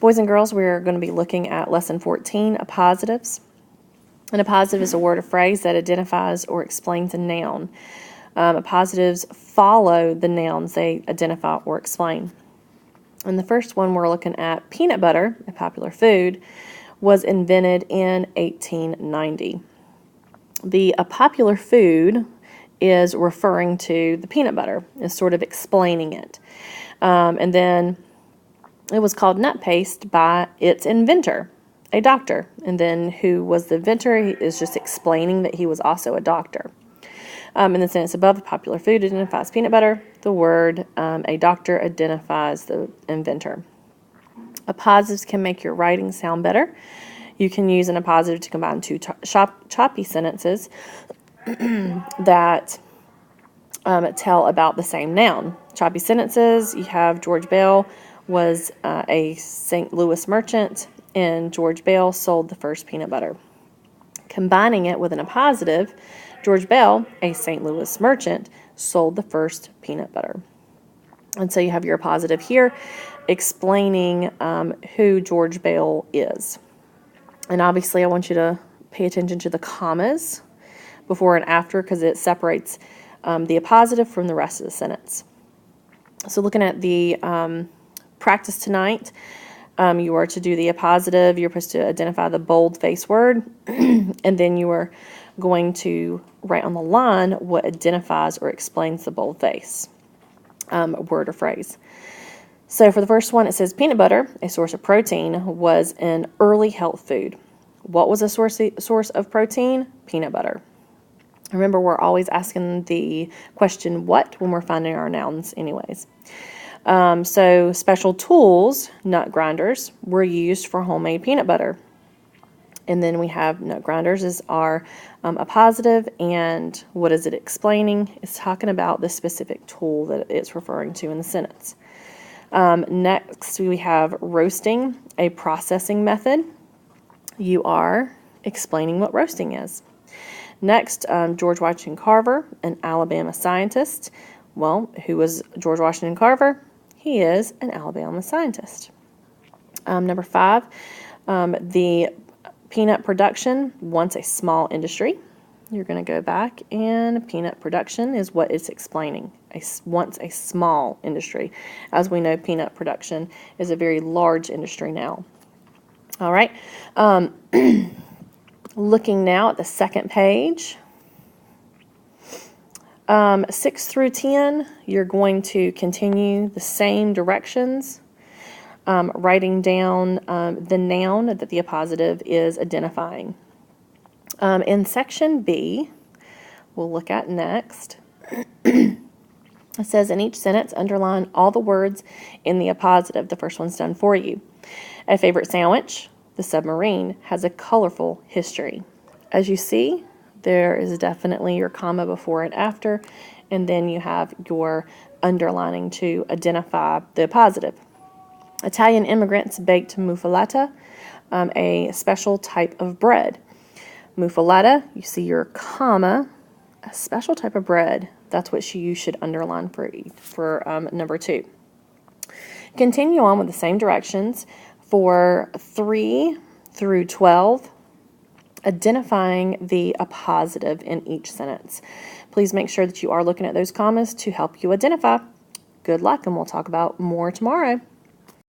Boys and girls, we're going to be looking at Lesson 14, appositives. And appositive is a word or phrase that identifies or explains a noun. Appositives follow the nouns they identify or explain. And the first one we're looking at, peanut butter, a popular food, was invented in 1890. The a popular food is referring to the peanut butter, is sort of explaining it. And then it was called nut paste by its inventor, a doctor. And then who was the inventor? He is just explaining that he was also a doctor. In the sentence above, the popular food identifies peanut butter. The word a doctor identifies the inventor. Appositives can make your writing sound better. You can use an appositive to combine two choppy sentences that tell about the same noun. Choppy sentences, you have George Bell was a St. Louis merchant, and George Bell sold the first peanut butter. Combining it with an appositive, George Bell, a St. Louis merchant, sold the first peanut butter. And so you have your appositive here explaining who George Bell is. And obviously I want you to pay attention to the commas before and after, because it separates the appositive from the rest of the sentence. So looking at the practice tonight, you are to do the appositive. You're supposed to identify the bold-faced word, and then you are going to write on the line what identifies or explains the bold-face word or phrase. So for the first one, it says peanut butter, a source of protein, was an early health food. What was a source of protein? Peanut butter. Remember, we're always asking the question what when we're finding our nouns anyways. So special tools, nut grinders, were used for homemade peanut butter. And then we have nut grinders is our appositive, and what is it explaining? It's talking about the specific tool that it's referring to in the sentence. Next, we have roasting, a processing method. You are explaining what roasting is. Next, George Washington Carver, an Alabama scientist. Well, who was George Washington Carver? He is an Alabama scientist. Number 5, the peanut production, once a small industry. You're going to go back, and peanut production is what it's explaining. Once a small industry. As we know, peanut production is a very large industry now. All right. Looking now at the second page. 6 through 10, you're going to continue the same directions, writing down the noun that the appositive is identifying. In section B, we'll look at next, it says in each sentence, underline all the words in the appositive. The first one's done for you. A favorite sandwich, the submarine, has a colorful history. As you see, there is definitely your comma before and after, and then you have your underlining to identify the appositive. Italian immigrants baked muffaletta, a special type of bread. Muffaletta, you see your comma, a special type of bread. That's what you should underline for number 2. Continue on with the same directions for 3 through 12. Identifying the appositive in each sentence. Please make sure that you are looking at those commas to help you identify. Good luck, and we'll talk about more tomorrow.